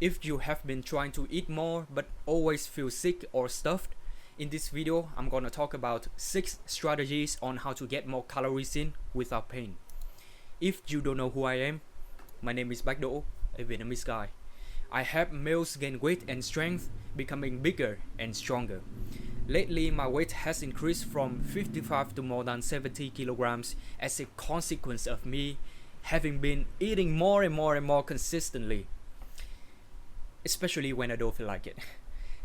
If you have been trying to eat more but always feel sick or stuffed, in this video I'm gonna talk about 6 strategies on how to get more calories in without pain. If you don't know who I am, my name is Bác Đỗ, a Vietnamese guy. I help males gain weight and strength, becoming bigger and stronger. Lately, my weight has increased from 55 to more than 70 kilograms as a consequence of me having been eating more and more consistently, especially when I don't feel like it.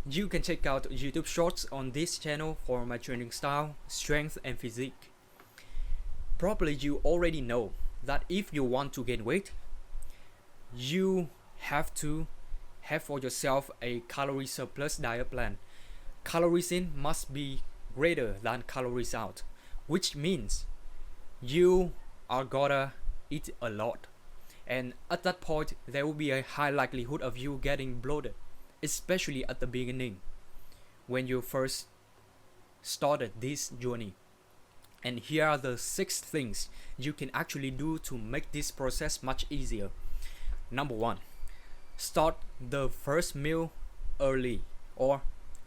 You can check out YouTube shorts on this channel for my training style, strength and physique. Probably you already know that if you want to gain weight, you have to have for yourself a calorie surplus diet plan. Calories in must be greater than calories out, which means you are gotta eat a lot, and at that point there will be a high likelihood of you getting bloated, especially at the beginning when you first started this journey. And here are the 6 things you can actually do to make this process much easier. Number 1, start the first meal early, or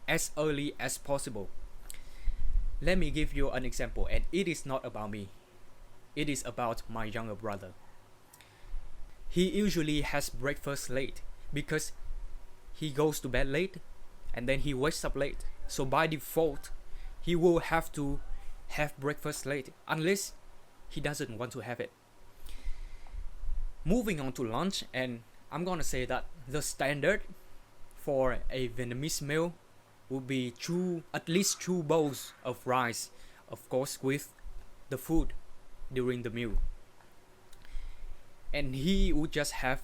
as early as possible. Let me give you an example, and it is not about me. It is about my younger brother. He usually has breakfast late because he goes to bed late and then he wakes up late. So by default, he will have to have breakfast late unless he doesn't want to have it. Moving on to lunch, and I'm gonna say that the standard for a Vietnamese meal would be at least 2 bowls of rice, of course with the food during the meal. And he would just have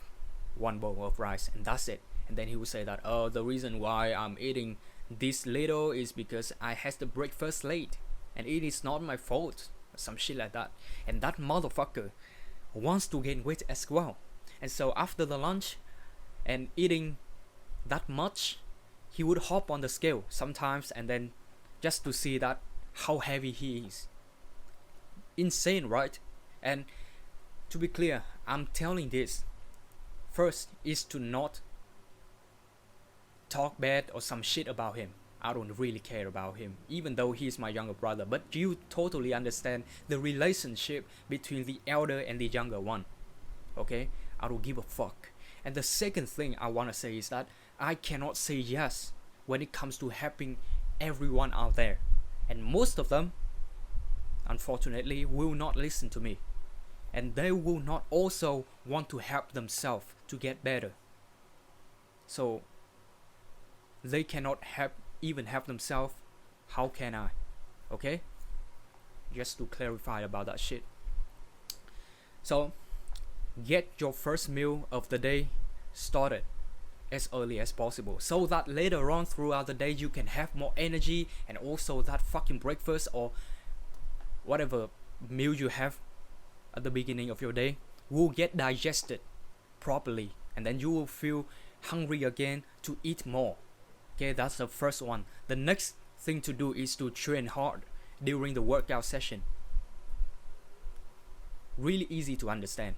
1 bowl of rice and that's it. And then he would say that, oh, the reason why I'm eating this little is because I had the breakfast late and it is not my fault, some shit like that. And that motherfucker wants to gain weight as well. And so after the lunch and eating that much, he would hop on the scale sometimes and then just to see that how heavy he is. Insane, right? And to be clear, I'm telling this first is to not talk bad or some shit about him. I don't really care about him, even though he's my younger brother. But you totally understand the relationship between the elder and the younger one. Okay? I don't give a fuck. And the second thing I want to say is that I cannot say yes when it comes to helping everyone out there. And most of them, unfortunately, will not listen to me. And they will not also want to help themselves to get better. So they cannot even help themselves. How can I? Okay? Just to clarify about that shit. So get your first meal of the day started as early as possible, so that later on throughout the day you can have more energy, and also that fucking breakfast or whatever meal you have at the beginning of your day will get digested properly, and then you will feel hungry again to eat more. Okay, that's the first one. The next thing to do is to train hard during the workout session. Really easy to understand.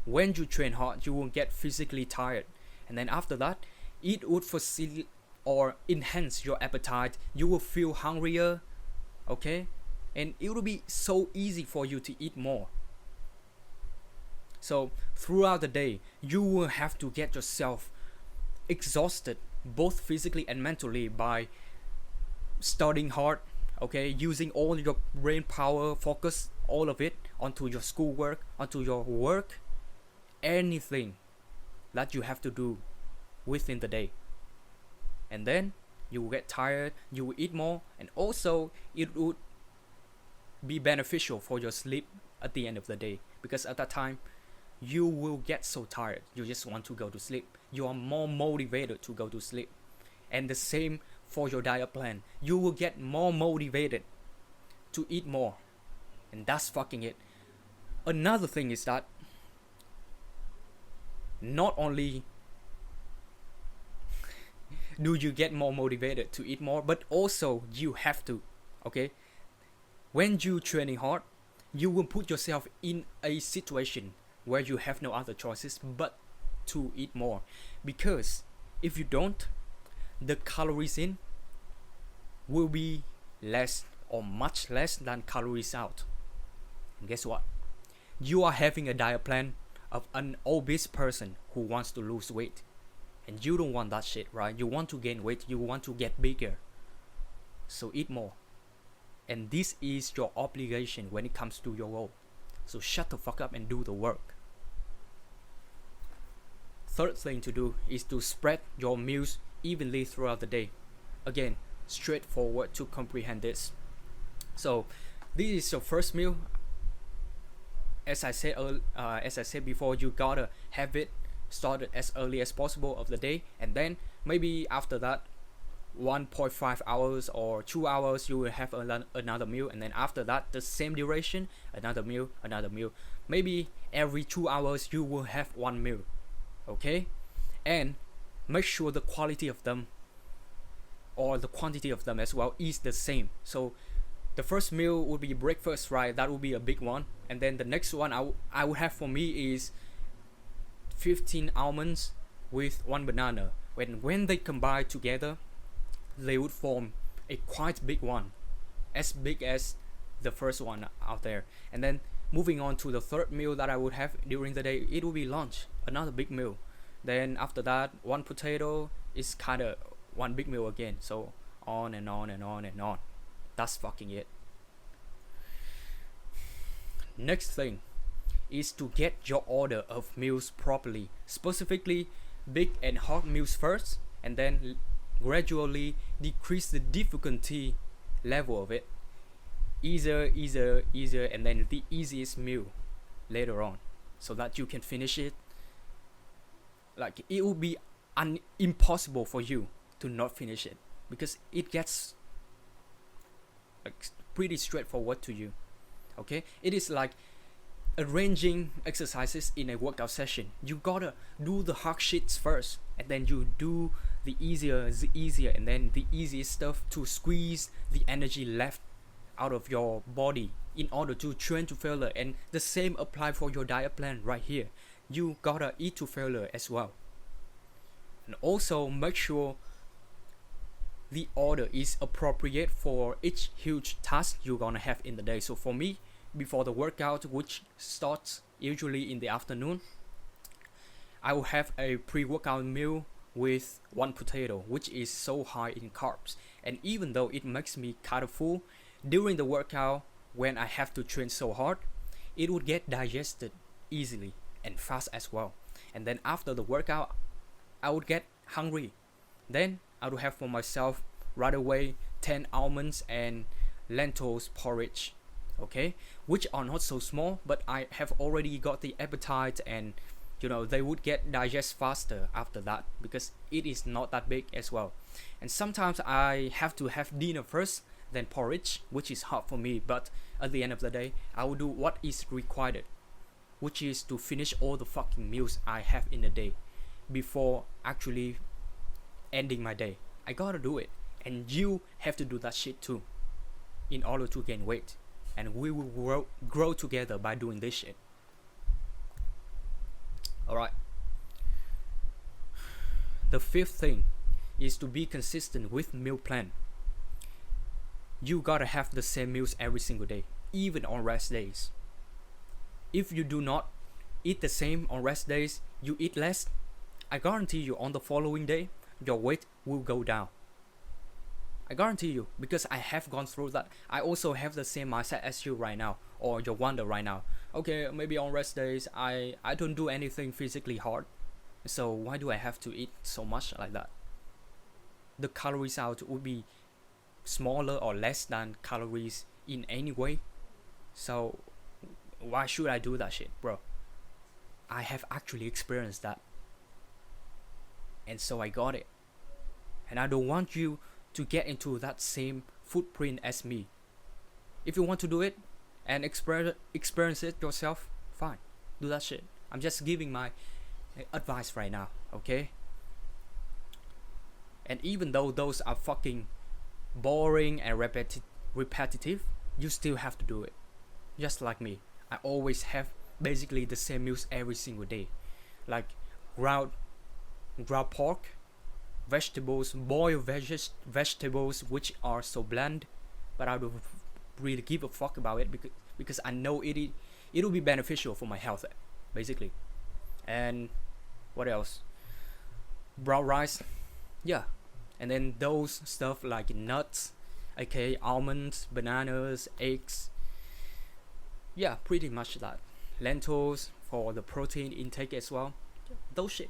When you train hard, you will get physically tired, and then after that, it would facilitate or enhance your appetite. You will feel hungrier, okay, and it will be so easy for you to eat more. So throughout the day, you will have to get yourself exhausted, both physically and mentally, by studying hard, okay, using all your brain power, focus all of it onto your schoolwork, onto your work, anything that you have to do within the day. And then you will get tired, you will eat more, and also it would be beneficial for your sleep at the end of the day, because at that time you will get so tired, you just want to go to sleep. You are more motivated to go to sleep. And the same for your diet plan. You will get more motivated to eat more. And that's fucking it. Another thing is that not only do you get more motivated to eat more, but also you have to, okay? When you training hard, you will put yourself in a situation where you have no other choices but to eat more, because If you don't, the calories in will be less or much less than calories out. And guess what? You are having a diet plan of an obese person who wants to lose weight. And you don't want that shit, right? You want to gain weight, you want to get bigger. So eat more. And this is your obligation when it comes to your goal. So shut the fuck up and do the work. Third thing to do is to spread your meals evenly throughout the day. Again, straightforward to comprehend this. So this is your first meal. As I said before, you gotta have it started as early as possible of the day, and then maybe after that 1.5 hours or 2 hours you will have another meal, and then after that the same duration, another meal. Maybe every 2 hours you will have one meal. Okay, and make sure the quality of them or the quantity of them as well is the same. So the first meal would be breakfast, right? That would be a big one. And then the next one I would have for me is 15 almonds with one banana. When they combine together, they would form a quite big one, as big as the first one out there. And then moving on to the third meal that I would have during the day, it will be lunch, another big meal. Then after that, one potato is kind of one big meal again. So on and on and on and on. That's fucking it. Next thing is to get your order of meals properly. Specifically, big and hard meals first, and then gradually decrease the difficulty level of it. Easier, and then the easiest meal later on, so that you can finish it. Like, it will be impossible for you to not finish it, because it gets like pretty straightforward to you. Okay, it is like arranging exercises in a workout session. You gotta do the hard shits first, and then you do the easier, and then the easiest stuff to squeeze the energy left out of your body in order to train to failure. And the same apply for your diet plan right here. You gotta eat to failure as well. And also make sure the order is appropriate for each huge task you're gonna have in the day. So for me, before the workout, which starts usually in the afternoon, I will have a pre-workout meal with one potato, which is so high in carbs. And even though it makes me kind of full, during the workout, when I have to train so hard, it would get digested easily and fast as well. And then after the workout, I would get hungry. Then I would have for myself right away 10 almonds and lentils porridge, okay, which are not so small, but I have already got the appetite, and they would get digest faster after that, because it is not that big as well. And sometimes I have to have dinner first, then porridge, which is hard for me, but at the end of the day, I will do what is required, which is to finish all the fucking meals I have in a day before actually ending my day. I gotta do it, and you have to do that shit too in order to gain weight, and we will grow together by doing this shit. Alright, the fifth thing is to be consistent with meal plan. You gotta have the same meals every single day, even on rest days. If you do not eat the same on rest days, you eat less, I guarantee you on the following day, your weight will go down. I guarantee you, because I have gone through that. I also have the same mindset as you right now, or your wonder right now. Okay, maybe on rest days, I don't do anything physically hard, so why do I have to eat so much like that? The calories out would be smaller or less than calories in any way, so why should I do that shit, bro? I have actually experienced that, and so I got it. And I don't want you to get into that same footprint as me. If you want to do it and experience it yourself, fine, do that shit. I'm just giving my advice right now, okay? And even though those are fucking boring and repetitive, you still have to do it. Just like me, I always have basically the same meals every single day, like ground pork vegetables, boiled vegetables, which are so bland, but I don't really give a fuck about it because I know it'll be beneficial for my health, basically. And what else? Brown rice, yeah. And then those stuff like nuts, aka almonds, bananas, eggs. Yeah, pretty much that. Lentils for the protein intake as well. Those shit.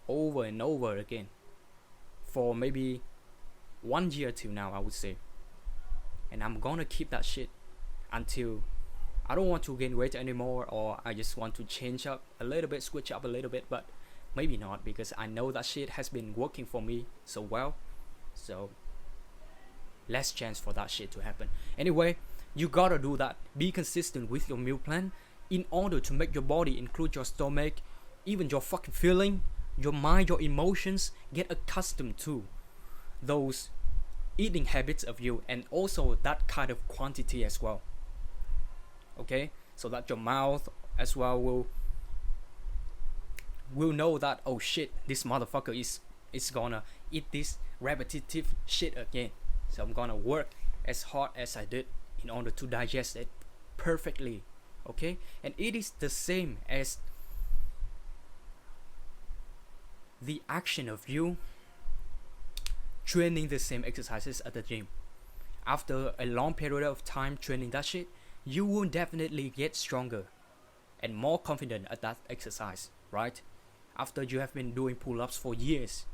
Over and over again. For maybe 1 year till now, I would say. And I'm gonna keep that shit until I don't want to gain weight anymore, or I just want to change up a little bit, switch up a little bit, but maybe not, because I know that shit has been working for me so well. So less chance for that shit to happen. Anyway, you gotta do that. Be consistent with your meal plan in order to make your body, include your stomach, even your fucking feeling, your mind, your emotions, get accustomed to those eating habits of you, and also that kind of quantity as well. Okay, so that your mouth as well will know that, oh shit, this motherfucker is gonna eat this repetitive shit again. So I'm gonna work as hard as I did in order to digest it perfectly. Okay, and it is the same as the action of you training the same exercises at the gym. After a long period of time training that shit, you will definitely get stronger and more confident at that exercise, right? After you have been doing pull-ups for years,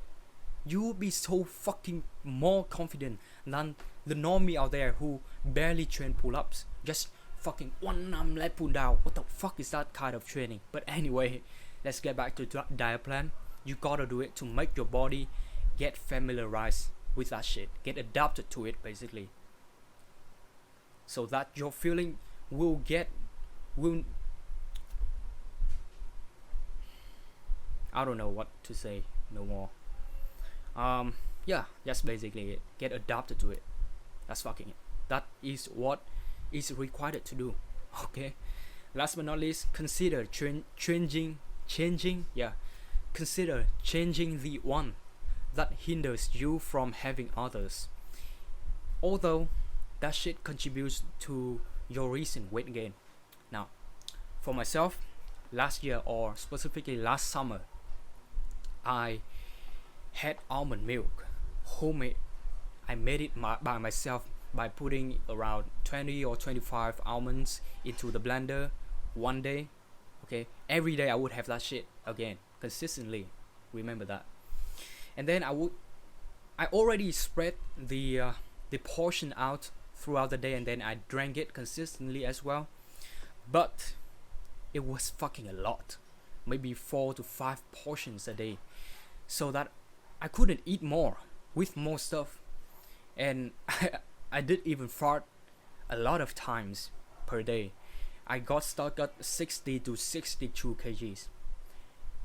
you will be so fucking more confident than the normie out there who barely train pull-ups. Just fucking one arm leg pull down. What the fuck is that kind of training? But anyway, let's get back to diet plan. You gotta do it to make your body get familiarized with that shit, get adapted to it, basically, so that your feeling will I don't know what to say no more. Yeah, that's basically it. Get adapted to it. That's fucking it. That is what is required to do. Okay, last but not least, consider changing consider changing the one that hinders you from having others. Although that shit contributes to your recent weight gain. Now, for myself, last year, or specifically last summer, I had almond milk, homemade. I made it by myself by putting around 20 or 25 almonds into the blender one day. Okay, every day I would have that shit again, consistently. Remember that. And then I already spread the portion out throughout the day, and then I drank it consistently as well. But it was fucking a lot, maybe 4 to 5 portions a day, so that I couldn't eat more with more stuff. And I did even fart a lot of times per day. I got stuck at 60 to 62 kgs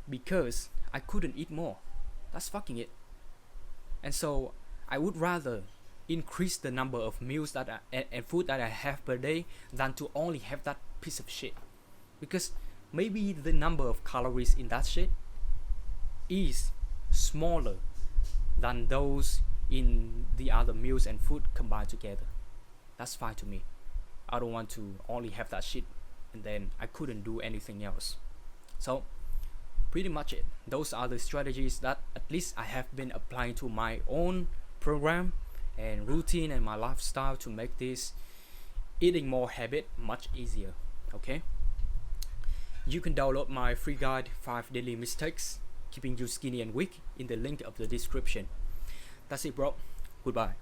because I couldn't eat more. That's fucking it. And so I would rather increase the number of meals that and food that I have per day than to only have that piece of shit, because maybe the number of calories in that shit is smaller than those in the other meals and food combined together. That's fine to me. I don't want to only have that shit and then I couldn't do anything else. So pretty much it. Those are the strategies that at least I have been applying to my own program and routine and my lifestyle to make this eating more habit much easier. Okay, you can download my free guide 5 daily mistakes keeping you skinny and weak in the link of the description. That's it, bro. Goodbye.